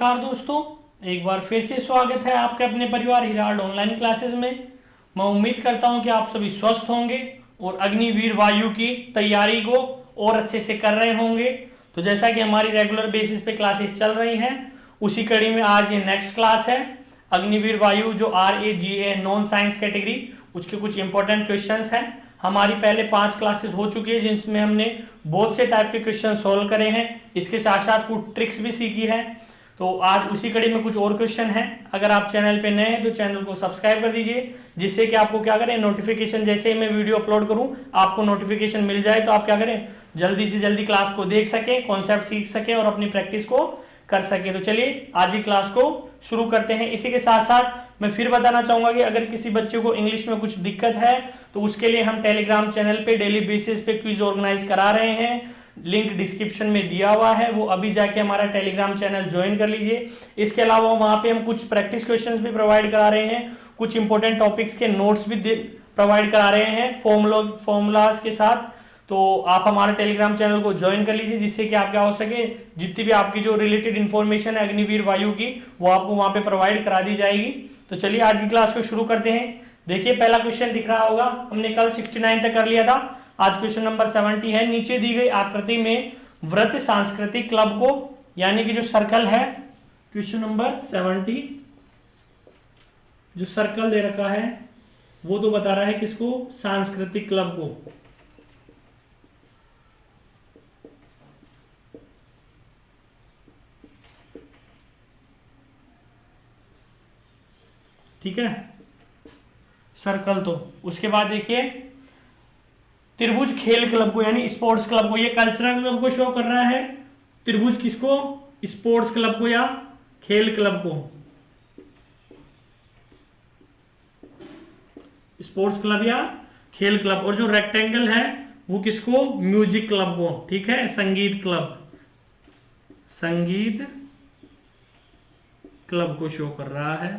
नमस्कार दोस्तों, एक बार फिर से स्वागत है आपके अपने परिवार हिराल्ड ऑनलाइन क्लासेस में। मैं उम्मीद करता हूं कि आप सभी स्वस्थ होंगे और अग्निवीर वायु की तैयारी को और अच्छे से कर रहे होंगे। तो जैसा कि हमारी रेगुलर बेसिस पे क्लासेस चल रही हैं, उसी कड़ी में आज ये नेक्स्ट क्लास है अग्निवीर वायु, जो RAGA नॉन साइंस कैटेगरी, उसके कुछ इंपॉर्टेंट क्वेश्चंस हैं। हमारी पहले 5 क्लासेस हो चुकी है जिसमें हमने बहुत से टाइप के क्वेश्चन सॉल्व करे हैं, इसके साथ साथ कुछ ट्रिक्स भी सीखी है। तो आज उसी कड़ी में कुछ और क्वेश्चन हैं। अगर आप चैनल पे नए हैं तो चैनल को सब्सक्राइब कर दीजिए, जिससे कि आपको क्या करें, नोटिफिकेशन जैसे ही मैं वीडियो अपलोड करूं आपको नोटिफिकेशन मिल जाए, तो आप क्या करें, जल्दी से जल्दी क्लास को देख सके, कॉन्सेप्ट सीख सके और अपनी प्रैक्टिस को कर सके। तो चलिए आज ही क्लास को शुरू करते हैं। इसी के साथ साथ मैं फिर बताना चाहूंगा कि अगर किसी बच्चे को इंग्लिश में कुछ दिक्कत है तो उसके लिए हम टेलीग्राम चैनल पे डेली बेसिस पे क्विज ऑर्गेनाइज करा रहे हैं। लिंक डिस्क्रिप्शन में दिया हुआ है, वो अभी जाके हमारा टेलीग्राम चैनल ज्वाइन कर लीजिए। इसके अलावा वहां पे हम कुछ प्रैक्टिस क्वेश्चंस भी प्रोवाइड करा रहे हैं, कुछ इंपॉर्टेंट टॉपिक्स के नोट्स भी प्रोवाइड करा रहे हैं फॉर्मूलाज के साथ। तो आप हमारे टेलीग्राम चैनल को ज्वाइन कर लीजिए, जिससे कि आप क्या हो सके, जितनी भी आपकी जो रिलेटेड इन्फॉर्मेशन है अग्निवीर वायु की, वो आपको वहां पे प्रोवाइड करा दी जाएगी। तो चलिए आज की क्लास को शुरू करते हैं। देखिए पहला क्वेश्चन दिख रहा होगा, हमने कल 69 तक कर लिया था, आज क्वेश्चन नंबर 70 है। नीचे दी गई आकृति में वृत्त सांस्कृतिक क्लब को, यानी कि जो सर्कल है, क्वेश्चन नंबर 70 जो सर्कल दे रखा है वो तो बता रहा है किसको, सांस्कृतिक क्लब को। ठीक है, सर्कल। तो उसके बाद देखिए त्रिभुज खेल क्लब को, यानी स्पोर्ट्स क्लब को, ये कल्चरल क्लब को शो कर रहा है। त्रिभुज किसको, स्पोर्ट्स क्लब को या खेल क्लब को, स्पोर्ट्स क्लब या खेल क्लब। और जो रेक्टेंगल है वो किसको, म्यूजिक क्लब को। ठीक है, संगीत क्लब, संगीत क्लब को शो कर रहा है।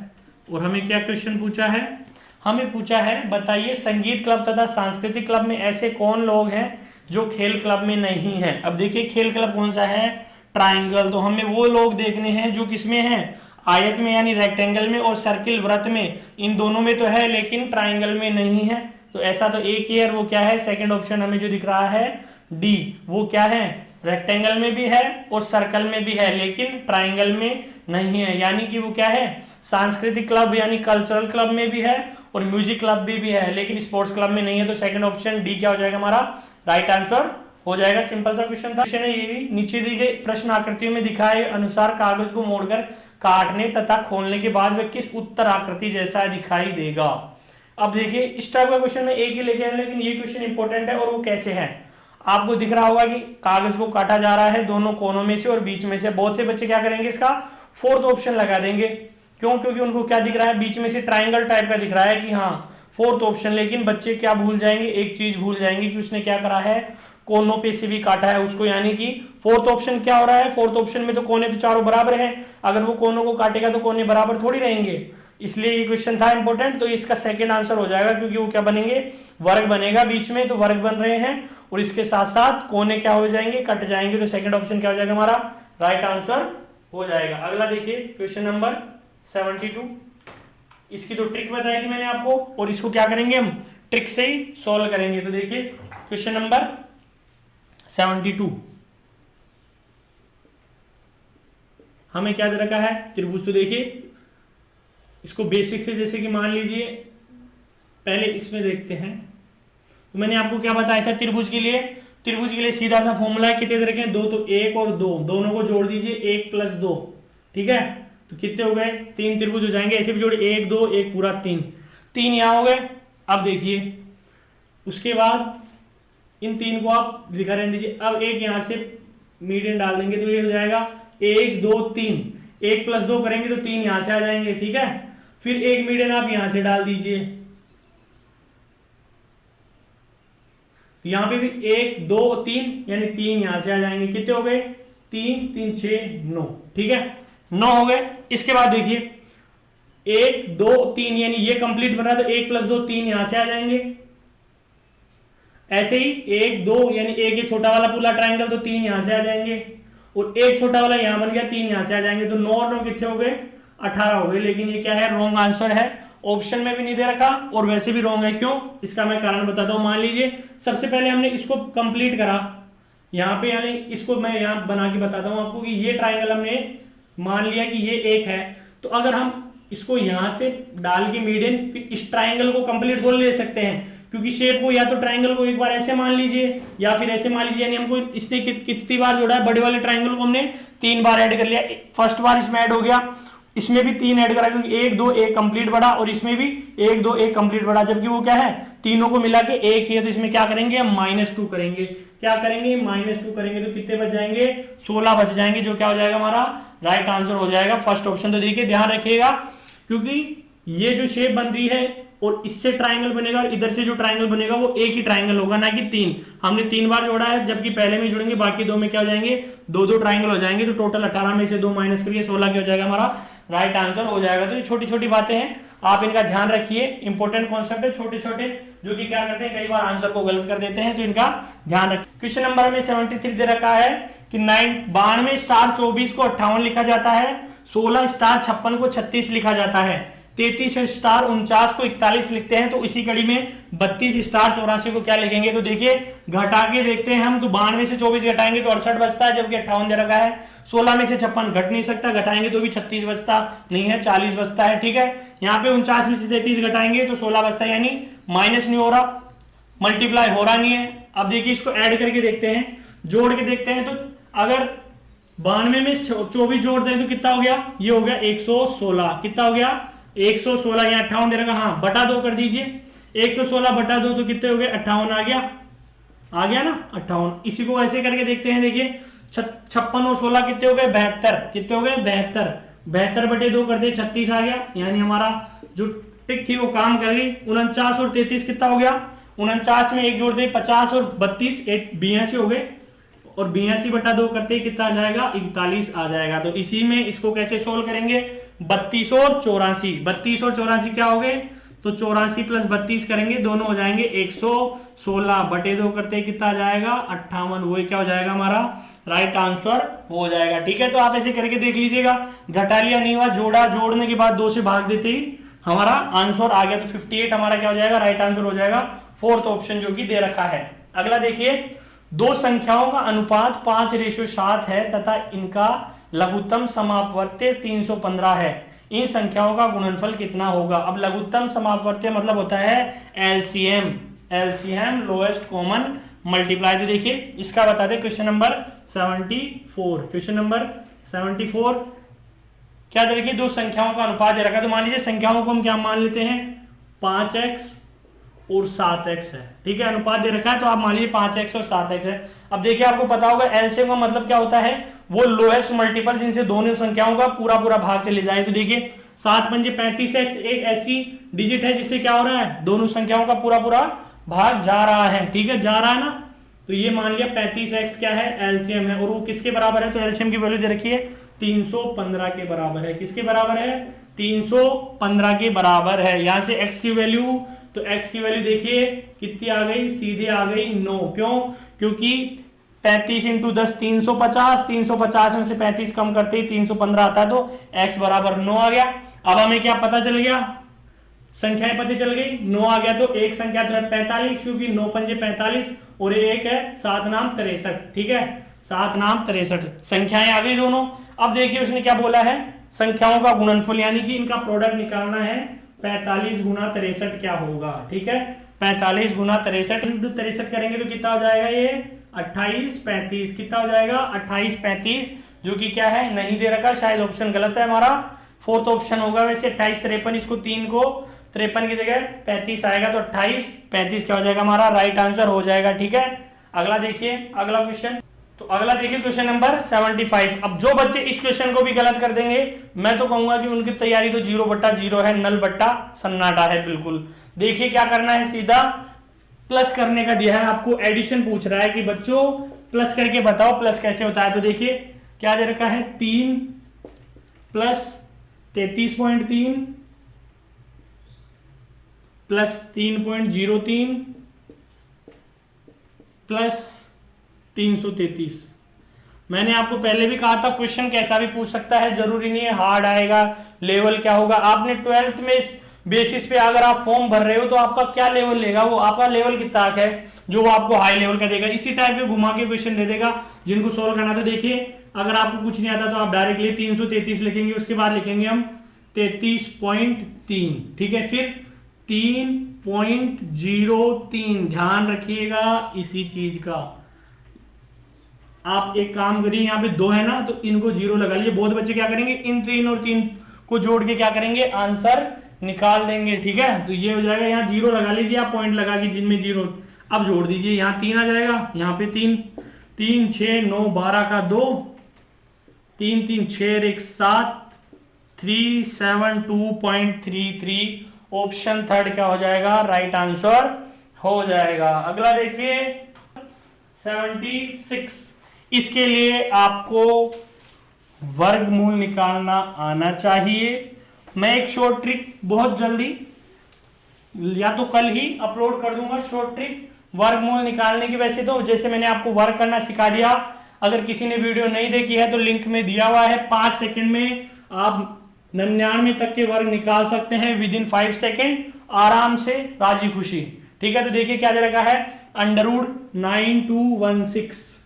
और हमें क्या क्वेश्चन पूछा है, हमें पूछा है बताइए संगीत क्लब तथा सांस्कृतिक क्लब में ऐसे कौन लोग हैं जो खेल क्लब में नहीं है। अब देखिए खेल क्लब कौन सा है, ट्राइंगल। तो हमें वो लोग देखने हैं जो किसमें हैं, आयत में यानी रेक्टेंगल में, और सर्किल वृत्त में, इन दोनों में तो है लेकिन ट्राइंगल में नहीं है। तो ऐसा तो एक ही है, वो क्या है, सेकेंड ऑप्शन हमें जो दिख रहा है डी, वो क्या है, रेक्टेंगल में भी है और सर्कल में भी है लेकिन ट्राइंगल में नहीं है। यानी कि वो क्या है, सांस्कृतिक क्लब यानी कल्चरल क्लब में भी है और म्यूजिक क्लब भी है लेकिन स्पोर्ट्स क्लब में नहीं है। तो सेकंड ऑप्शन डी क्या हो जाएगा, हमारा राइट आंसर हो जाएगा। सिंपल सा क्वेश्चन था। क्वेश्चन है ये भी, नीचे दी गई प्रश्न आकृतियों में दिखाए अनुसार कागज को मोड़कर काटने तथा खोलने के बाद वह किस उत्तर आकृति जैसा दिखाई देगा। अब देखिए इस टाइप का क्वेश्चन में एक ही लेके आए, लेकिन ये क्वेश्चन इंपॉर्टेंट है। और वो कैसे है, आपको दिख रहा होगा कि कागज को काटा जा रहा है दोनों कोनों में से और बीच में से। बहुत से बच्चे क्या करेंगे, इसका फोर्थ ऑप्शन लगा देंगे। क्यों, क्योंकि उनको क्या दिख रहा है, बीच में से ट्राइंगल टाइप का दिख रहा है कि हाँ फोर्थ ऑप्शन। लेकिन बच्चे क्या भूल जाएंगे, एक चीज भूल जाएंगे कि उसने क्या करा है, कोनों पे से भी काटा है उसको। यानी कि फोर्थ ऑप्शन क्या हो रहा है, फोर्थ ऑप्शन में तो कोने तो चारों बराबर हैं, अगर वो कोनों को काटेगा तो कोने बराबर थोड़ी रहेंगे। इसलिए ये क्वेश्चन था इंपॉर्टेंट। तो इसका सेकंड आंसर हो जाएगा, क्योंकि वो क्या बनेंगे, वर्ग बनेगा बीच में, तो वर्ग बन रहे हैं और इसके साथ साथ कोने क्या हो जाएंगे, कट जाएंगे। तो सेकंड ऑप्शन क्या हो जाएगा, हमारा राइट आंसर हो जाएगा। अगला देखिए क्वेश्चन नंबर 72, इसकी तो ट्रिक बताई थी मैंने आपको, और इसको क्या करेंगे, हम ट्रिक से ही सॉल्व करेंगे। तो देखिए क्वेश्चन नंबर 72 हमें क्या दे रखा है, त्रिभुज। तो देखिए इसको बेसिक से, जैसे कि मान लीजिए पहले इसमें देखते हैं। तो मैंने आपको क्या बताया था, त्रिभुज के लिए सीधा सा फॉर्मूला है, कितने रखे हैं, 2, तो 1 और 2 दोनों को जोड़ दीजिए, 1 + 2। ठीक है, तो कितने हो गए, 3 त्रिभुज हो जाएंगे। ऐसे भी जोड़े, 1 2 1 पूरा 3 यहां हो गए। अब देखिए उसके बाद इन 3 को आप लिखा रहने दीजिए। अब एक यहां से मीडियन डाल देंगे तो ये हो जाएगा 1 2 3, 1 + 2 करेंगे तो 3 यहां से आ जाएंगे। ठीक है, फिर एक मीडियन आप यहां से डाल दीजिए, यहां पे भी 1 2 3 यानी 3 यहां से आ जाएंगे। कितने हो गए, 3 3 6 9। ठीक है, 9 हो गए। इसके बाद देखिए 1 2 3 यानी ये कंप्लीट बना, तो 1 + 2 3 यहां से आ जाएंगे। ऐसे ही 1 2 यानी एक ये छोटा वाला पूरा ट्राइंगल, तो 3 यहां से आ जाएंगे। और एक छोटा वाला यहाँ बन गया, 3 यहाँ से आ जाएंगे, तो 9 और 9 कितने हो गए, 18 हो गए। लेकिन ये क्या है, रॉन्ग आंसर है, ऑप्शन में भी नहीं दे रखा और वैसे भी रॉन्ग है। क्यों, इसका मैं कारण बताता हूं। मान लीजिए सबसे पहले हमने इसको कंप्लीट करा यहाँ पे, यानी इसको मैं यहाँ बना के बताता हूं आपको कि ये ट्राइंगल हमने मान लिया कि ये एक है, तो अगर हम इसको यहां से डाल के मीडियन, फिर इस ट्राइंगल को कंप्लीट थोड़ा ले सकते हैं, क्योंकि शेप को या तो ट्राइंगल को एक बार ऐसे मान लीजिए या फिर ऐसे मान लीजिए। यानी हमको इसने कितनी बार जोड़ा है, बड़े वाले ट्राइंगल को हमने 3 बार ऐड कर लिया। फर्स्ट बार इसमें ऐड हो गया, इसमें भी 3 ऐड करा, क्योंकि 1 2 1 कंप्लीट बढ़ा, और इसमें भी 1 2 1 कंप्लीट बढ़ा, जबकि वो क्या है, तीनों को मिला के एक ही है। तो इसमें क्या करेंगे, हम -2 करेंगे। क्या करेंगे, -2 करेंगे, तो कितने बच जाएंगे, 16 बच जाएंगे, जो क्या हो जाएगा, हमारा राइट आंसर हो जाएगा फर्स्ट ऑप्शन। तो देखिए ध्यान रखिएगा, क्योंकि ये जो शेप बन रही है और इससे ट्राइंगल बनेगा और इधर से जो ट्राइंगल बनेगा वो एक ही ट्राइंगल होगा, ना कि 3। हमने 3 बार जोड़ा है, जबकि पहले में जुड़ेंगे, बाकी 2 में क्या हो जाएंगे, 2 2 ट्राइंगल हो जाएंगे। तो टोटल 18 में से 2 माइनस करिए, 16 क्या हो जाएगा, हमारा राइट आंसर हो जाएगा। तो ये छोटी छोटी बातें हैं, आप इनका ध्यान रखिए, इंपॉर्टेंट कॉन्सेप्ट है, छोटे छोटे, जो कि क्या करते हैं, कई बार आंसर को गलत कर देते हैं, तो इनका ध्यान रखिए। क्वेश्चन नंबर में 73 दे रखा है कि 92 स्टार 24 को 58 लिखा जाता है, 16 स्टार 56 को 36 लिखा जाता है, 33 स्टार 49 को 41 लिखते हैं। तो इसी कड़ी में 32 स्टार 84 को क्या लिखेंगे, तो देखिए घटा के देखते हैं हम। तो 92 से 24 घटाएंगे तो 68 बचता है, जबकि 58 दे रखा है। 16 में से 56 घट नहीं सकता, घटाएंगे तो भी 36 बचता नहीं है, 40 बचता है, ठीक है। यहाँ पे 49 में से 33 घटाएंगे तो 16 बचता है, यानी माइनस नहीं हो रहा, मल्टीप्लाई हो रहा नहीं है। अब देखिए इसको ऐड करके देखते हैं, जोड़ के देखते हैं। तो अगर 92 में 24 जोड़ दें तो कितना हो गया, ये हो गया 116। कितना हो गया, 116। यहाँ 58 दे रखा, हाँ बटा 2 कर दीजिए, 116 बटा 2 तो कितने हो गए, 58 आ गया ना, 58। इसी को ऐसे करके देखते हैं, देखिए 56 और 16 कितने हो गए, 72। कितने हो गए, 72। 72 बटे 2 कर दिए, 36 आ गया, यानी हमारा जो टिक थी वो काम कर गई। 49 और 33 कितना हो गया, 49 में 1 जोड़ दे, 50 और 32 82 हो गए, और 82 बटा 2 करते ही कितना आ जाएगा, 41 आ जाएगा। तो इसी में इसको कैसे सोल्व करेंगे, 32 और 84, 32 और 84 क्या हो गए, तो 84 प्लस 32 करेंगे, दोनों हो जाएंगे 116 बटे 2 करते ही कितना आ जाएगा, 58। वही क्या हो जाएगा, हमारा राइट आंसर हो जाएगा, ठीक है। तो आप ऐसे करके देख लीजिएगा, घटा लिया नहीं हुआ, जोड़ा, जोड़ने के बाद 2 से भाग देते ही हमारा आंसर आ गया। तो 58 हमारा क्या हो जाएगा, राइट आंसर हो जाएगा, फोर्थ ऑप्शन जो कि दे रखा है। अगला देखिए, दो संख्याओं का अनुपात 5:7 है तथा इनका लघुत्तम समापवर्त्य 315 है। इन संख्याओं का गुणनफल कितना होगा। अब लघुत्तम समापवर्त्य मतलब होता है LCM, LCM lowest common multiply. तो देखिए इसका बता दें, क्वेश्चन नंबर 74, क्वेश्चन नंबर 74 क्या दे रखिए, दो संख्याओं का अनुपात दे रखा है। तो मान लीजिए संख्याओं को हम क्या मान लेते हैं, 5x और 7x है, ठीक है। अनुपात दे रखा है तो आप मान लीजिए 5x और 7x है। अब देखिए आपको पता होगा एलसीएम का मतलब क्या होता है, वो लोएस्ट मल्टीपल जिनसे दोनों संख्याओं का पूरा पूरा भाग चले जाए। तो देखिए 7 पंजे 35x एक ऐसी डिजिट है जिससे क्या हो रहा है, दोनों संख्याओं का पूरा पूरा भाग जा रहा है, ठीक है, जा रहा है ना। तो ये मान लिया 35x क्या है, एलसीएम है, और वो किसके बराबर है, तो एलसीएम की वैल्यू दे रखी है 315 के बराबर है। किसके बराबर है, 315 के बराबर है। यहां से x की वैल्यू, तो x की वैल्यू देखिए कितनी आ गई, सीधे आ गई 9। क्यों, क्योंकि 35 इंटू 10 350, 350 में से 35 कम करते ही 315 आता है, तो x बराबर 9 आ गया। अब हमें क्या पता चल गया, संख्याएं पता चल गई, 9 आ गया। तो एक संख्या तो है 45, क्योंकि 9 पंजे 45, और एक है 7 नाम 63, ठीक है, 7 नाम 63 संख्याएं आ गई दोनों। अब देखिए उसने क्या बोला है, संख्याओं का गुणनफल यानी कि इनका प्रोडक्ट निकालना है। 45 गुना 63 क्या होगा, ठीक है, 45 गुना 63 इंटू 63 करेंगे तो कितना हो जाएगा, ये 28 35। कितना हो जाएगा, 28 35, जो कि क्या है, नहीं दे रखा, शायद ऑप्शन गलत है हमारा, फोर्थ ऑप्शन होगा वैसे। 28 53, इसको 3 को 53 की जगह 35 आएगा, तो 28 35 क्या हो जाएगा, हमारा राइट आंसर हो जाएगा, ठीक है। अगला देखिए, अगला क्वेश्चन, तो अगला देखिए क्वेश्चन नंबर 75। अब जो बच्चे इस क्वेश्चन को भी गलत कर देंगे, मैं तो कहूंगा कि उनकी तैयारी तो 0/0 है, नल बट्टा सन्नाटा है बिल्कुल। देखिए क्या करना है, सीधा प्लस करने का दिया है आपको, एडिशन पूछ रहा है कि बच्चों प्लस करके बताओ प्लस कैसे होता है। तो देखिए क्या दे रखा है, 3 प्लस 33.3 प्लस 3.03 प्लस 333। मैंने आपको पहले भी कहा था क्वेश्चन कैसा भी पूछ सकता है, जरूरी नहीं है हार्ड आएगा। लेवल क्या होगा, आपने 12th में बेसिस पे अगर आप फॉर्म भर रहे हो तो आपका क्या लेवल लेगा, वो आपका लेवल कितना है जो वो आपको हाई लेवल का देगा। इसी टाइप के घुमा के क्वेश्चन दे देगा जिनको सोल्व करना। तो देखिए अगर आपको कुछ नहीं आता तो आप डायरेक्टली 333 लिखेंगे, उसके बाद लिखेंगे हम 33.3, ठीक है। फिर 3.03, ध्यान रखिएगा इसी चीज का। आप एक काम करिए, यहाँ पे 2 है ना तो इनको 0 लगा लीजिए। बहुत बच्चे क्या करेंगे, इन 3 और 3 को जोड़ के क्या करेंगे, आंसर निकाल देंगे, ठीक है। तो ये हो जाएगा, यहाँ 0 लगा लीजिए आप, पॉइंट लगा के जिनमें 0, अब जोड़ दीजिए। यहाँ 3 आ जाएगा, यहाँ पे 3, 3 6 9 12 का 2, 3 3 6 1 7, 372.33। ऑप्शन थर्ड क्या हो जाएगा, राइट आंसर हो जाएगा। अगला देखिए 76। इसके लिए आपको वर्गमूल निकालना आना चाहिए। मैं एक शॉर्ट ट्रिक बहुत जल्दी या तो कल ही अपलोड कर दूंगा, शॉर्ट ट्रिक वर्गमूल निकालने की। वैसे तो जैसे मैंने आपको वर्क करना सिखा दिया, अगर किसी ने वीडियो नहीं देखी है तो लिंक में दिया हुआ है। 5 सेकंड में आप 99 तक के वर्ग निकाल सकते हैं विद इन 5 सेकंड, आराम से, राजी खुशी, ठीक है। तो देखिए क्या दे रखा है, √9216।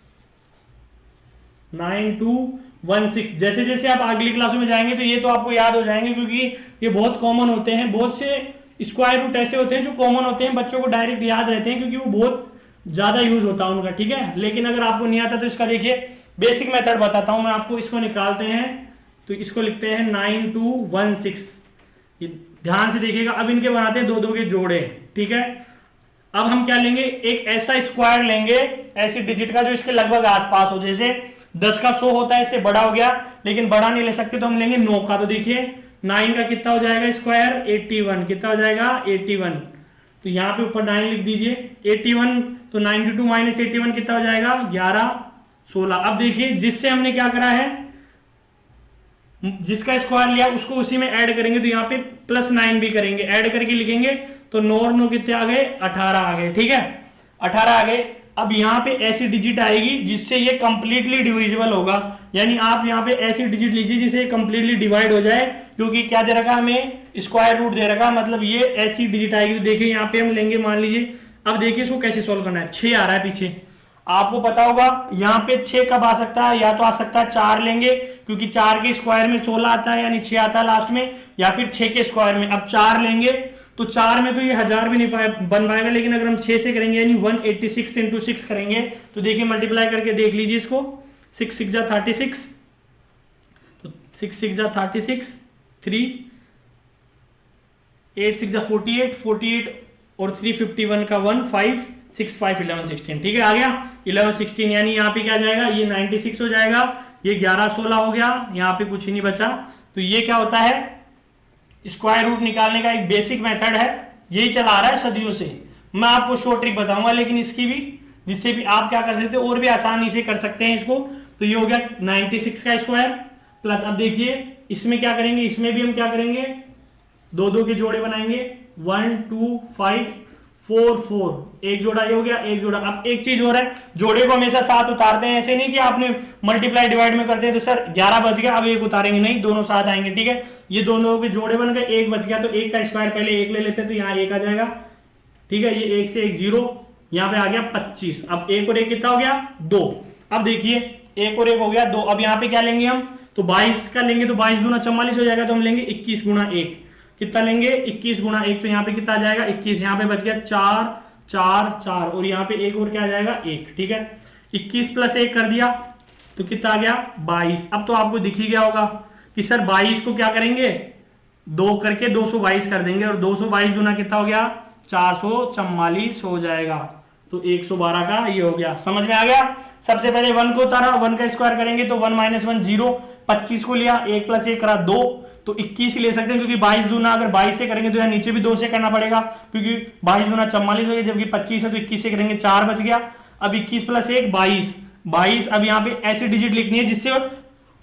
जैसे जैसे आप अगली क्लासों में जाएंगे तो ये तो आपको याद हो जाएंगे, क्योंकि ये बहुत कॉमन होते हैं। बहुत से स्क्वायर रूट ऐसे होते हैं जो कॉमन होते हैं, बच्चों को डायरेक्ट याद रहते हैं क्योंकि वो बहुत ज्यादा यूज होता है उनका, ठीक है। लेकिन अगर आपको नहीं आता तो इसका देखिए बेसिक मेथड बताता हूं मैं आपको। इसको निकालते हैं तो इसको लिखते हैं 9216, ये ध्यान से देखिएगा। अब इनके बनाते हैं 2 के जोड़े, ठीक है। अब हम क्या लेंगे, एक ऐसा स्क्वायर लेंगे ऐसी डिजिट का जो इसके लगभग आसपास हो। जैसे 10 का 100 होता है, इससे बड़ा हो गया, लेकिन बड़ा नहीं ले सकते तो हम लेंगे 9 का। तो देखिए 9 का कितना हो जाएगा स्क्वायर, 81। कितना हो जाएगा, 81। तो यहाँ पे ऊपर 9 लिख दीजिए, 81। तो 92 माइनस 81 कितना हो जाएगा, 11 16। अब देखिए जिससे हमने क्या करा है, जिसका स्क्वायर लिया उसको उसी में ऐड करेंगे, तो यहाँ पे +9 भी करेंगे, ऐड करके लिखेंगे। तो 9 और 9 कितने आ गए, 18 आ गए, ठीक है। 18 आ गए। अब यहाँ पे ऐसी डिजिट आएगी जिससे ये कंप्लीटली डिविजिबल होगा, यानी आप यहाँ पे ऐसी डिजिट लीजिए जिसे कंप्लीटली डिवाइड हो जाए, क्योंकि क्या दे रखा हमें, स्क्वायर रूट दे रखा, मतलब ये ऐसी डिजिट आएगी। तो देखिए यहाँ पे हम लेंगे, मान लीजिए, अब देखिए इसको कैसे सोल्व करना है। 6 आ रहा है पीछे, आपको पता होगा यहाँ पे 6 कब आ सकता है, या तो आ सकता है 4 लेंगे, क्योंकि 4 के स्क्वायर में 16 आता है, यानी 6 आता है लास्ट में, या फिर 6 के स्क्वायर में। अब 4 लेंगे तो 4 में तो ये 1000 भी नहीं बन पाएगा, लेकिन अगर हम 6 से करेंगे यानी 186 × 6 करेंगे, तो देखिए मल्टीप्लाई करके देख लीजिए इसको। 6 6 जा 36, तो 6 6 जा 36, 3 8 6 जा 48, 48 और 351 का 1 5 6 5 11 16, ठीक है। आ गया 11 16, यानी यहाँ पे क्या आ जाएगा, ये 96 हो जाएगा, ये 11 16 हो गया, यहाँ पे कुछ ही नहीं बचा। तो ये क्या होता है, स्क्वायर रूट निकालने का एक बेसिक मेथड है, यही चला आ रहा है सदियों से। मैं आपको शॉर्ट ट्रिक बताऊंगा लेकिन इसकी भी, जिससे भी आप क्या कर सकते हो और भी आसानी से कर सकते हैं इसको। तो ये हो गया 96 का स्क्वायर प्लस, अब देखिए इसमें क्या करेंगे, इसमें भी हम क्या करेंगे, 2 के जोड़े बनाएंगे, 1 2 5 4 4, एक जोड़ा ये हो गया, एक जोड़ा। अब एक चीज हो रहा है, जोड़े को हमेशा साथ उतारते हैं, ऐसे नहीं कि आपने मल्टीप्लाई डिवाइड में करते हैं तो सर 11 बच गया अब एक उतारेंगे, नहीं, दोनों साथ आएंगे, ठीक है। ये दोनों के जोड़े बन गए, एक बच गया तो एक का स्क्वायर पहले 1 ले लेते हैं, तो यहाँ 1 आ जाएगा, ठीक है। ये 1 से 1 0, यहाँ पे आ गया 25। अब 1 और 1 कितना हो गया, 2। अब देखिए 1 और 1 हो गया 2। अब यहाँ पे क्या लेंगे हम, तो 22 का लेंगे, तो 22 दूना 44 हो जाएगा, तो हम लेंगे 21 × 1। कितना लेंगे, 21 × 1, तो यहाँ पे कितना आ जाएगा 21, यहाँ पे बच गया 4 4 4, और यहाँ पे एक और क्या आ जाएगा 1, ठीक है। 21 + 1 कर दिया तो कितना आ गया 22। अब तो आपको दिख ही गया होगा कि सर 22 को क्या करेंगे, 2 करके 222 कर देंगे, और 222 दूना कितना हो गया 444 हो जाएगा। तो 112 का ये हो गया, समझ में आ गया। सबसे पहले 1 को उतारा, 1 का स्क्वायर करेंगे तो 1 - 1 0, 25 को लिया, 1 + 1 करा 2, तो 21 ही ले सकते हैं, क्योंकि 22 दूना अगर 22 से करेंगे तो यहाँ नीचे भी 2 से करना पड़ेगा, क्योंकि 22 दूना 44 हो गया, जबकि 25 है तो 21 से करेंगे, 4 बच गया। अब 21 + 1 22। अब यहाँ पे ऐसी डिजिट लिखनी है जिससे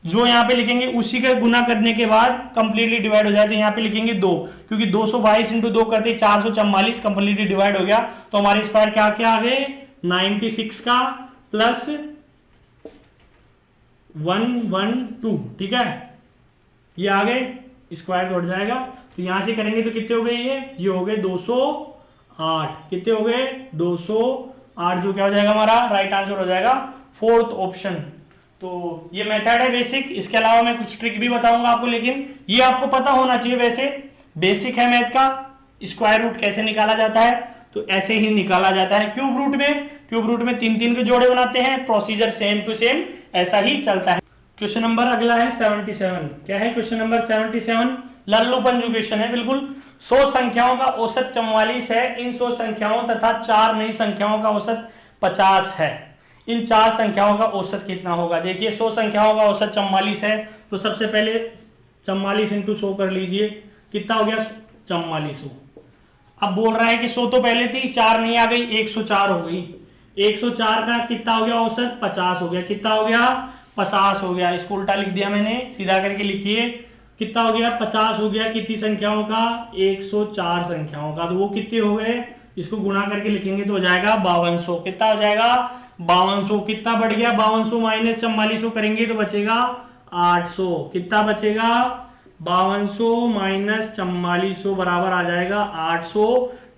जो यहाँ पे लिखेंगे उसी का गुना करने के बाद कंप्लीटली डिवाइड हो जाए, तो यहाँ पे लिखेंगे 2, क्योंकि 222 × 2 करते 444 कंप्लीटली डिवाइड हो गया। तो हमारे स्क्वायर क्या क्या आ गए, 96 का प्लस 112, ठीक है, ये आ गए, स्क्वायर तो हट जाएगा, तो यहां से करेंगे तो कितने हो गए, ये हो गए 208, कितने हो गए 208, जो क्या हो जाएगा हमारा राइट आंसर हो जाएगा फोर्थ ऑप्शन। तो ये मेथड है बेसिक, इसके अलावा मैं कुछ ट्रिक भी बताऊंगा आपको, लेकिन ये आपको पता होना चाहिए, वैसे बेसिक है मैथ का। स्क्वायर रूट कैसे निकाला जाता है, तो ऐसे ही निकाला जाता है। क्यूब रूट में 3 के जोड़े बनाते हैं, प्रोसीजर सेम टू सेम ऐसा ही चलता है। क्वेश्चन नंबर अगला है 77, क्या है question number 77, Lallu Panju question है बिल्कुल। 100 संख्याओं का औसत 44 है, इन 100 संख्याओं तथा 4 नई संख्याओं का औसत 50 है, इन 4 संख्याओं का औसत कितना होगा। देखिए 100 संख्याओं का औसत 44 है, तो सबसे पहले 44 इंटू 100 कर लीजिए, कितना हो गया 4400। अब बोल रहा है कि 100 तो पहले थी, 4 नहीं आ गई, 104 हो गई, 104 का कितना हो गया औसत 50 हो गया, कितना हो गया 50 हो गया, इसको उल्टा लिख दिया मैंने, सीधा करके लिखिए, कितना हो गया 50 हो गया, कितनी संख्याओं का 104 संख्याओं का, तो वो कितने हो गए, इसको गुणा करके लिखेंगे तो हो जाएगा 5200, कितना हो जाएगा 5200, कितना बढ़ गया 5200 माइनस 4400 करेंगे तो बचेगा 800, कितना बचेगा 5200 माइनस 4400 बराबर आ जाएगा 800।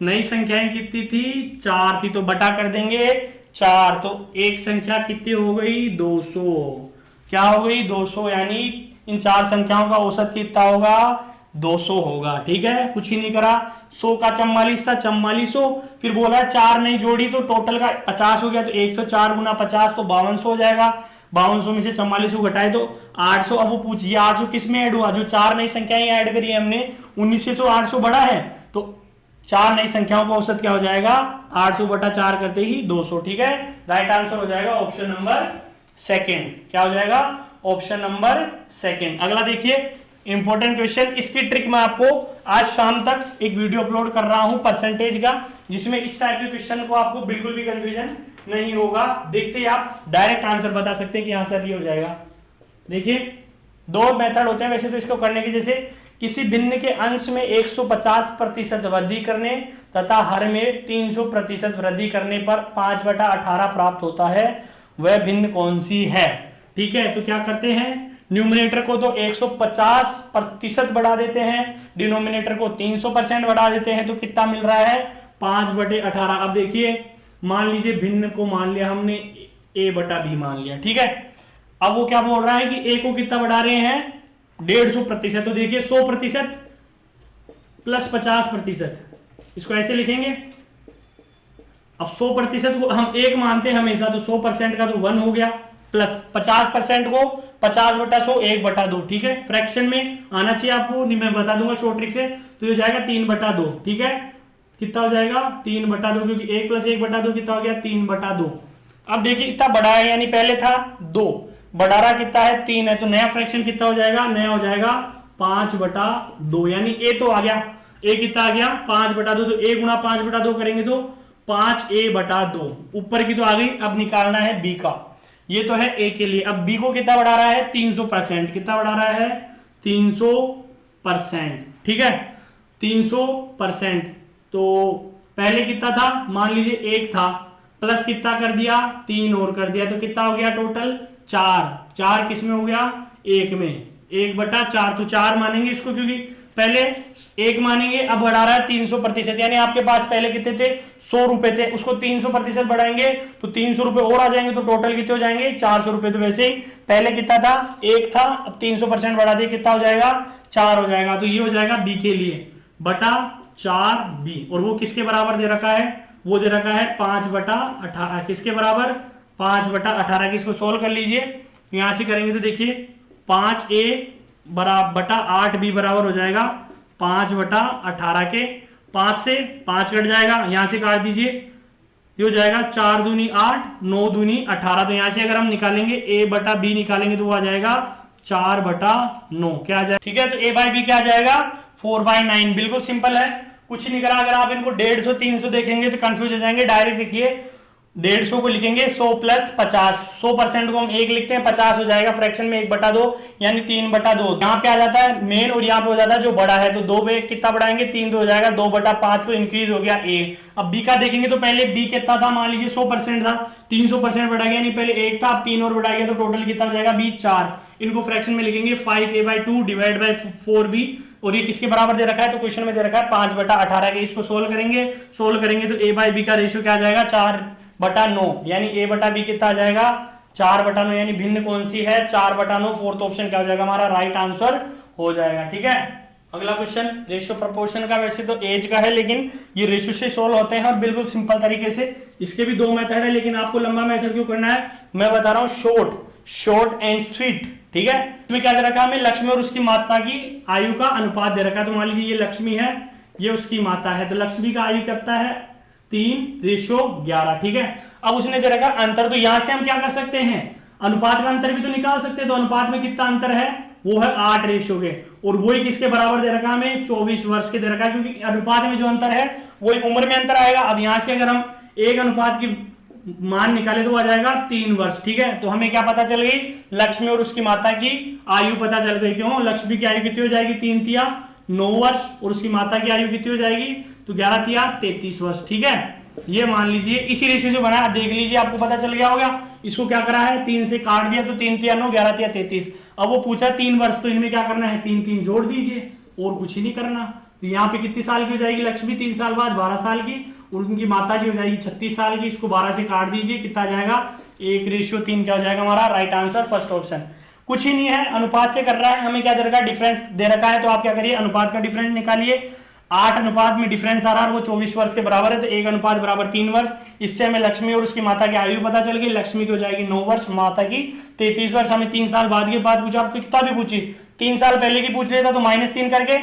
नई संख्याएं कितनी थी 4 थी, तो बटा कर देंगे 4, तो एक संख्या कितनी हो गई 200, क्या हो गई 200, यानी इन 4 संख्याओं का औसत कितना होगा 200 होगा, ठीक है, कुछ ही नहीं करा। 100 का 44 था, 4400, फिर बोला 4 नहीं जोड़ी तो टोटल का 50 हो गया, तो 104 गुना 50 तो 5200 हो जाएगा, 5200 में से 4400 घटाए तो 800। अब वो पूछिए 800 किस में ऐड हुआ, जो 4 नई संख्याएं ऐड करी है हमने, 19 से तो 800 बड़ा है, तो 4 नई संख्याओं का औसत क्या हो जाएगा 800 बटा 4 करते ही 200, ठीक है, राइट आंसर हो जाएगा ऑप्शन नंबर सेकंड, क्या हो जाएगा ऑप्शन नंबर सेकंड। अगला देखिए इंपॉर्टेंट क्वेश्चन, इसकी ट्रिक मैं आपको आज शाम तक एक वीडियो अपलोड कर रहा हूं परसेंटेज का, जिसमें इस टाइप के क्वेश्चन को आपको बिल्कुल भी कंफ्यूजन नहीं होगा, देखते ही आप डायरेक्ट आंसर बता सकते हैं कि आंसर ये हो जाएगा। देखिए 2 मेथड होते हैं वैसे तो इसको करने के, जैसे किसी भिन्न के अंश में 150% वृद्धि करने तथा हर में 300% वृद्धि करने पर 5/18 प्राप्त होता है, वह भिन्न कौन सी है, ठीक है। तो क्या करते हैं, न्यूमरेटर को तो 150% बढ़ा देते हैं, डिनोमिनेटर को 300% बढ़ा देते हैं, तो कितना मिल रहा है 5/18। अब देखिए मान लीजिए भिन्न को मान लिया हमने a/b मान लिया, ठीक है। अब वो क्या बोल रहा है कि a को कितना बढ़ा रहे हैं 150%, तो देखिए 100% प्लस 50%, इसको ऐसे लिखेंगे। अब 100% को हम 1 मानते हैं हमेशा, तो 100% का तो 1 हो गया, प्लस 50% को 50/100 1/2, ठीक है, फ्रैक्शन में आना चाहिए आपको, नहीं मैं बता दूंगा शॉर्ट ट्रिक से, तो ये जाएगा 3/2, ठीक है, कितना हो जाएगा 3/2, क्योंकि 1 + 1/2 कितना हो गया 3/2। अब देखिए इतना बड़ा है, यानी पहले था 2, बढ़ा रहा कितना है 3 है, तो नया फ्रैक्शन कितना हो जाएगा, नया हो जाएगा 5/2, यानी a तो आ गया, a कितना आ गया 5/2, तो a गुणा 5/2 करेंगे तो 5a/2, ऊपर की तो आ गई। अब निकालना है b का, ये तो है a के लिए। अब b को कितना बढ़ा रहा है 300%, कितना बढ़ा रहा है 300%, ठीक है 300%। तो पहले कितना था, मान लीजिए 1 था, प्लस कितना कर दिया 3 और कर दिया, तो कितना हो गया टोटल 4 किस में हो गया 1 में, 1/4, तो 4 मानेंगे इसको, क्योंकि पहले 1 मानेंगे, अब बढ़ा रहा है 300%, यानी आपके पास पहले कितने थे 100 रुपए थे, उसको 300% बढ़ाएंगे तो 300 रुपए और आ जाएंगे, तो टोटल कितने हो जाएंगे 400 रुपए। तो वैसे ही पहले कितना था 1 था, अब 300% बढ़ा दिए, कितना हो जाएगा 4 हो जाएगा, तो ये हो जाएगा b के लिए बटा 4b, और वो किसके बराबर दे रखा है, वो दे रखा है 5/18, किसके बराबर 5/18 की। इसको सोल्व कर लीजिए, यहां से करेंगे तो देखिए 5a बटा 8b बराबर हो जाएगा 5/18 के, 5 से 5 कट जाएगा, यहां से काट दीजिए, ये हो जाएगा 4 दूनी 8 9 दूनी 18, तो यहां से अगर हम निकालेंगे a/b निकालेंगे तो आ जाएगा 4/9, क्या आ जाएगा, ठीक है। तो a/b क्या आ जाएगा 4/9, बिल्कुल सिंपल है, कुछ नहीं करा। अगर आप इनको 150 300 देखेंगे तो कंफ्यूज हो जाएंगे, डायरेक्ट देखिए 150 को लिखेंगे 100 प्लस 50, 100% को हम 1 लिखते हैं, 50 हो जाएगा फ्रैक्शन में 1/2 यानी 3/2। यहाँ पे आ जाता है मेन और यहाँ पे हो जाता है जो बड़ा है, तो 2 पे कितना बढ़ाएंगे 3 2 हो जाएगा 2/5, तो इंक्रीज हो गया 1। अब बी का देखेंगे तो पहले बी कितना था, मान लीजिए 100% था, 300% बढ़ा गया, यानी पहले 1 था, अब 3 और बढ़ा गया, तो टोटल कितना हो जाएगा बी 4। इनको फ्रैक्शन में लिखेंगे 5a/2 डिवाइड बाई 4b, और ये किसके बराबर दे रखा है, तो क्वेश्चन में दे रखा है 5/18 के। इसको सोल्व करेंगे तो a/b का रेशियो क्या आ जाएगा 4/9, यानी a/b कितना आ जाएगा 4/9, यानी भिन्न कौन सी है 4/9। फोर्थ ऑप्शन क्या हो जाएगा हमारा राइट आंसर हो जाएगा। ठीक है, अगला क्वेश्चन रेशियो प्रोपोर्शन का, वैसे तो एज का है लेकिन ये रेशियो से सोल्व होते हैं और बिल्कुल सिंपल तरीके से। इसके भी 2 मेथड है, लेकिन आपको लंबा मेथड क्यों करना है, मैं बता रहा हूं शॉर्ट एंड स्वीट। ठीक है, इसमें क्या दे रखा है हमें, लक्ष्मी और उसकी माता की आयु का अनुपात दे रखा है। तो मान लीजिए ये लक्ष्मी है, ये उसकी माता है, तो लक्ष्मी का आयु कितना है 3:11। ठीक है, अब उसने दे रखा अंतर, तो यहां से हम क्या कर सकते हैं, अनुपात का अंतर भी तो निकाल सकते हैं। तो अनुपात में कितना अंतर है, वो है 8 रेशियो के, और वही किसके बराबर दे रखा है हमें 24 वर्ष के दे रखा है, क्योंकि अनुपात में जो अंतर है वही उम्र में अंतर आएगा। अब यहां से अगर हम एक अनुपात की मान निकाले तो आ जाएगा 3 वर्ष। ठीक है, तो हमें क्या पता चल गई, लक्ष्मी और उसकी माता की आयु पता चल गई। क्यों, लक्ष्मी की आयु कितनी हो जाएगी 3 तिया 9 वर्ष, और उसकी माता की आयु कितनी हो जाएगी, तो 11 तिया 33 वर्ष। ठीक है, ये मान लीजिए इसी रेशियो से बना, देख लीजिए आपको पता चल गया होगा। इसको क्या करा है 3 से काट दिया, तो 3 तिया 9 11 तिया 33। अब वो पूछा 3 वर्ष, तो इनमें क्या करना है 3 3 जोड़ दीजिए, और कुछ ही नहीं करना। तो यहाँ पे कितनी साल की हो जाएगी लक्ष्मी 3 साल बाद 12 साल की, और उनकी माता जी हो जाएगी 36 साल की। इसको 12 से काट दीजिए, कितना आ जाएगा 1:3 क्या हो जाएगा हमारा राइट आंसर फर्स्ट ऑप्शन। कुछ ही नहीं है, अनुपात से कर रहा है, हमें क्या दे रखा है डिफरेंस दे रखा है, तो आप क्या करिए अनुपात का डिफरेंस निकालिए। 8 अनुपात में डिफरेंस आ रहा है, वो 24 वर्ष के बराबर है, तो 1 अनुपात बराबर 3 वर्ष। इससे हमें लक्ष्मी और उसकी माता की आयु पता चल गई, लक्ष्मी की हो जाएगी 9 वर्ष, माता की 33 वर्ष। हमें 3 साल बाद की बात पूछा, आपको कितना भी पूछी 3 साल पहले की पूछ लेता तो -3 करके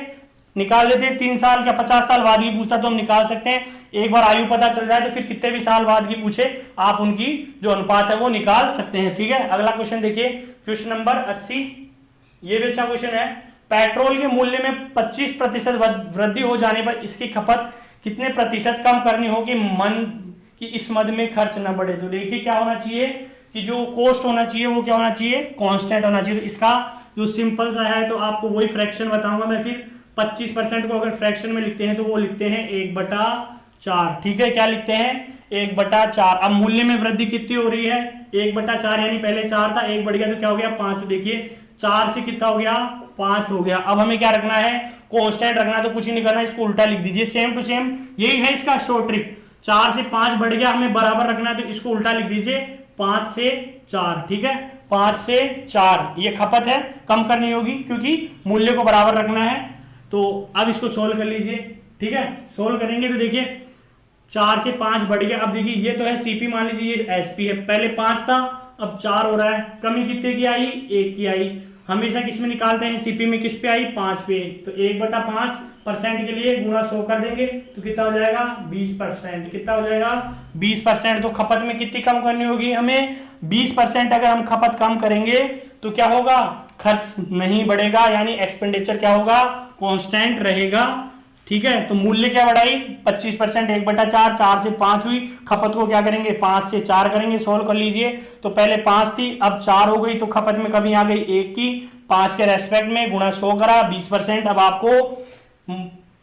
निकाल लेते, 3 साल या 50 साल बाद की पूछता तो हम निकाल सकते हैं। एक बार आयु पता चल जाए तो फिर कितने भी साल बाद की पूछे आप उनकी जो अनुपात है वो निकाल सकते हैं। ठीक है, अगला क्वेश्चन देखिए, क्वेश्चन नंबर 80, ये भी अच्छा क्वेश्चन है। पेट्रोल के मूल्य में 25% वृद्धि हो जाने पर इसकी खपत कितने प्रतिशत कम करनी होगी कि इस मद में खर्च न बढ़े। तो देखिए क्या होना चाहिए कि जो कॉस्ट होना चाहिए वो क्या होना चाहिए कांस्टेंट होना चाहिए। तो इसका जो सिंपल सा है, तो आपको वही फ्रैक्शन बताऊंगा मैं। फिर 25% को अगर फ्रैक्शन में लिखते हैं तो वो लिखते हैं 1/4। ठीक है, क्या लिखते हैं 1/4। अब मूल्य में वृद्धि कितनी हो रही है 1/4, यानी पहले 4 था, 1 बढ़ गया तो क्या हो गया 5। तो देखिए 4 से कितना हो गया 5 हो गया। अब हमें क्या रखना है कांस्टेंट रखना है, तो कुछ ही नहीं करना, इसको उल्टा लिख दीजिए सेम टू सेम। यही है इसका शॉर्ट ट्रिक। 4 से 5 बढ़ गया, हमें बराबर रखना है, तो इसको उल्टा लिख दीजिए 5 से 4। ठीक है, 5 से 4 ये खपत है, कम करनी होगी क्योंकि मूल्य को बराबर रखना है। तो अब इसको सोल्व कर लीजिए। ठीक है, सोल्व करेंगे तो देखिए 4 से 5 बढ़ गया। अब देखिए ये तो है सीपी, मान लीजिए ये एसपी है, पहले 5 था अब 4 हो रहा है, कमी कितने की आई 1 की आई। हमेशा किस में निकालते हैं सीपी में, किस पे आई 5 पे, तो 1/5% के लिए गुणा 100 कर देंगे तो कितना हो जाएगा 20%। कितना हो जाएगा 20%। तो खपत में कितनी कम करनी होगी हमें 20%। अगर हम खपत कम करेंगे तो क्या होगा खर्च नहीं बढ़ेगा, यानी एक्सपेंडिचर क्या होगा कांस्टेंट रहेगा। ठीक है, तो मूल्य क्या बढ़ाई 25%, 1/4, 4 से 5 हुई। खपत को क्या करेंगे 5 से 4 करेंगे। सोल्व कर लीजिए, तो पहले 5 थी अब 4 हो गई, तो खपत में कमी आ गई 1 की। 5 के रेस्पेक्ट में गुणा 100 करा 20%। अब आपको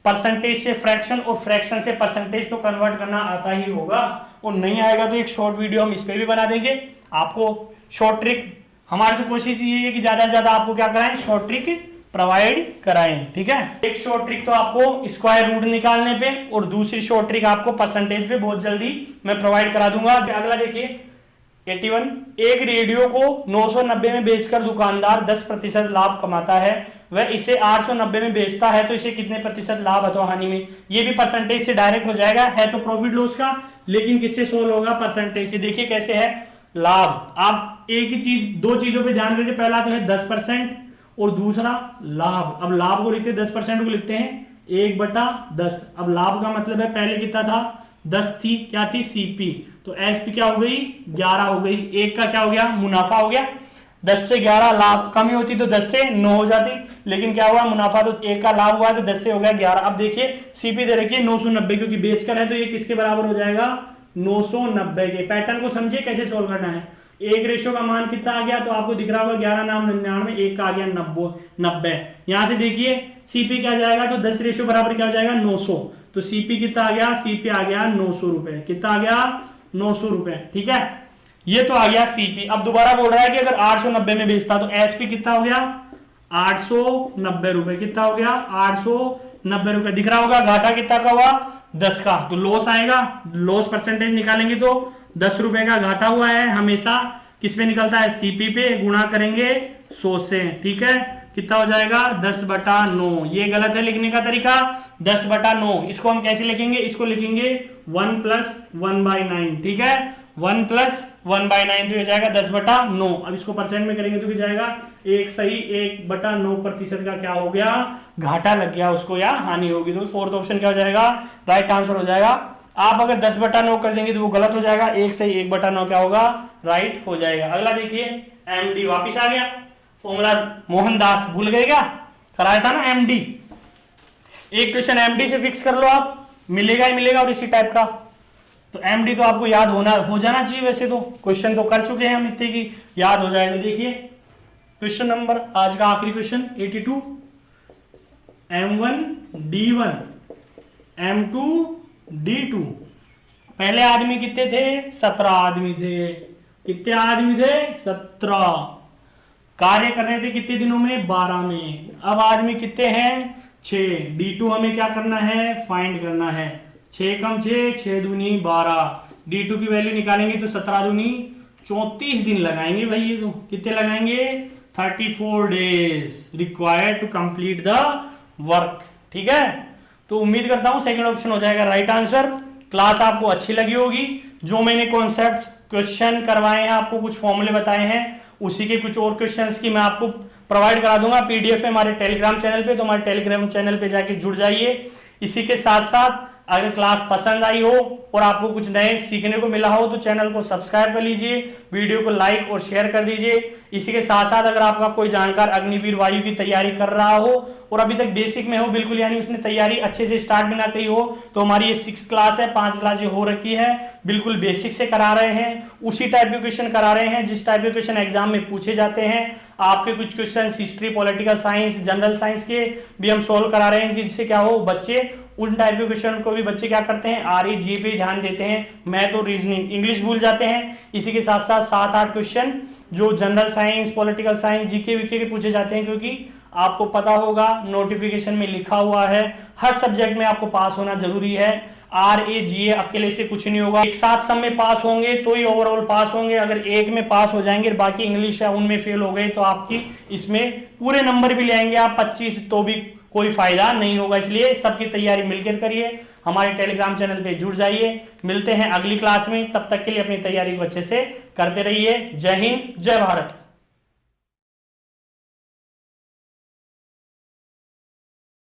परसेंटेज से फ्रैक्शन और फ्रैक्शन से परसेंटेज तो कन्वर्ट करना आता ही होगा, और नहीं आएगा तो एक शॉर्ट वीडियो हम इस पे भी बना देंगे आपको शॉर्ट ट्रिक। हमारी तो कोशिश ये है कि ज्यादा से ज्यादा आपको क्या कराएं शॉर्ट ट्रिक प्रोवाइड कराएं। ठीक है, एक शॉर्ट ट्रिक तो आपको स्क्वायर रूट निकालने पे, और दूसरी शॉर्ट ट्रिक आपको परसेंटेज पे बहुत जल्दी मैं प्रोवाइड करा दूंगा। अगला देखिए 81, एक रेडियो को 990 में बेचकर दुकानदार 10% लाभ कमाता है, वह इसे 890 में बेचता है, तो इसे कितने प्रतिशत लाभ अथवा हानि में। ये भी परसेंटेज से डायरेक्ट हो जाएगा, है तो प्रॉफिट लॉस का, लेकिन किससे सोल्व होगा परसेंटेज से। देखिए कैसे है लाभ। आप एक ही चीज, दो चीजों पे ध्यान दीजिए, पहला तो है 10% और दूसरा लाभ। अब लाभ को लिखते हैं 10% को लिखते हैं 1/10। अब लाभ का मतलब है पहले कितना था 10 थी, क्या थी सीपी, तो एसपी क्या हो गई 11 हो गई। एक का क्या हो गया मुनाफा हो गया, 10 से 11 लाभ, कमी होती तो 10 से 9 हो जाती, लेकिन क्या हुआ मुनाफा, तो एक का लाभ हुआ तो 10 से हो गया 11। अब देखिए सीपी दे रखी है 990, क्योंकि बेचकर है तो ये किसके बराबर हो जाएगा 990 के। पैटर्न को समझे कैसे सोल्व करना है। एक रेशो का मान कितना आ गया, तो आपको दिख रहा होगा 11 नाम 99, एक का आ गया 90। यहां से देखिए सीपी क्या जाएगा, तो 10 रेशो बराबर क्या हो जाएगा 900, तो सीपी कितना आ गया, सीपी आ गया 900 रुपए। कितना आ गया 900 रुपए, ठीक है। ये तो आ गया सीपी। अब दोबारा बोल रहा है कि अगर 890 में बेचता तो एसपी कितना हो गया 890 रुपए। कितना हो गया 890 रुपए। दिख रहा होगा घाटा कितना का हुआ 10 का, तो लॉस आएगा। लॉस परसेंटेज निकालेंगे तो 10 रुपए का घाटा हुआ है, हमेशा किस पे निकलता है, सीपी पे, गुणा करेंगे 100 से, ठीक है। कितना हो जाएगा 10/9। ये गलत है लिखने का तरीका, 10/9। इसको हम कैसे लिखेंगे, इसको लिखेंगे 1 + 1/9, ठीक है। 1 + 1/9 तो ये जाएगा 10/9। अब इसको परसेंट में करेंगे तो क्या जाएगा, 1 सही 1/9% का क्या हो गया, घाटा लग गया उसको या हानि होगी। तो फोर्थ ऑप्शन क्या हो जाएगा, राइट आंसर हो जाएगा। आप अगर 10/9 कर देंगे तो वो गलत हो जाएगा, 1 सही 1/9 क्या होगा, राइट हो जाएगा। अगला देखिए एमडी वापिस आ गया फॉर्मूला। मोहनदास भूल गए क्या, कराया था ना एमडी। एक क्वेश्चन एमडी से फिक्स कर लो आप, मिलेगा ही मिलेगा और इसी टाइप का। तो एमडी तो आपको याद हो जाना चाहिए, वैसे तो क्वेश्चन तो कर चुके हैं हम इतने की, याद हो जाए। तो देखिए क्वेश्चन नंबर आज का आखिरी question 82, M1 D1 M2 D2। पहले आदमी कितने थे, 17 आदमी थे। कितने आदमी थे, 17। कार्य कर रहे थे कितने दिनों में, 12 में। अब आदमी कितने हैं, 6। D2 हमें क्या करना है, फाइंड करना है। 6 कम 6, 6 दूनी 12। D2 की वैल्यू निकालेंगे तो 17 दूनी 34 दिन लगाएंगे भाई। ये तो कितने लगाएंगे, 34 days required to complete the work, ठीक है। तो उम्मीद करता हूं सेकंड ऑप्शन हो जाएगा राइट आंसर। क्लास आपको अच्छी लगी होगी। जो मैंने कॉन्सेप्ट क्वेश्चन करवाए हैं, आपको कुछ फॉर्मूले बताए हैं, उसी के कुछ और क्वेश्चंस की मैं आपको प्रोवाइड करा दूंगा पीडीएफ है हमारे टेलीग्राम चैनल पे। तो हमारे टेलीग्राम चैनल पे जाके जुड़ जाइए। इसी के साथ साथ अगर क्लास पसंद आई हो और आपको कुछ नए सीखने को मिला हो तो चैनल को सब्सक्राइब कर लीजिए, वीडियो को लाइक और शेयर कर दीजिए। इसी के साथ साथ अगर आपका कोई जानकार अग्निवीर वायु की तैयारी कर रहा हो और अभी तक बेसिक में हो बिल्कुल, यानी उसने तैयारी अच्छे से स्टार्ट भी ना की हो, तो हमारी ये 6 क्लास है, 5 क्लासें हो रखी है, बिल्कुल बेसिक से करा रहे हैं, उसी टाइप के क्वेश्चन करा रहे हैं जिस टाइप के क्वेश्चन एग्जाम में पूछे जाते हैं। आपके कुछ question history, political science, general science के भी हम सोल्व करा रहे हैं, जिससे क्या हो बच्चे उन टाइप के क्वेश्चन को भी बच्चे क्या करते हैं, आरई जी पे ध्यान देते हैं, मैथ और रीजनिंग, इंग्लिश भूल जाते हैं। इसी के साथ साथ 7-8 क्वेश्चन जो general science, political science, GK वीके के पूछे जाते हैं, क्योंकि आपको पता होगा नोटिफिकेशन में लिखा हुआ है हर सब्जेक्ट में आपको पास होना जरूरी है। आरए जीए अकेले से कुछ नहीं होगा, एक साथ सब में पास होंगे तो ही ओवरऑल पास होंगे। अगर एक में पास हो जाएंगे बाकी इंग्लिश है उनमें फेल हो गए तो आपकी इसमें पूरे नंबर भी ले आएंगे आप 25 तो भी कोई फायदा नहीं होगा। इसलिए सबकी तैयारी मिलकर करिए, हमारे टेलीग्राम चैनल पे जुड़ जाइए। मिलते हैं अगली क्लास में, तब तक के लिए अपनी तैयारी को अच्छे से करते रहिए। जय हिंद, जय भारत।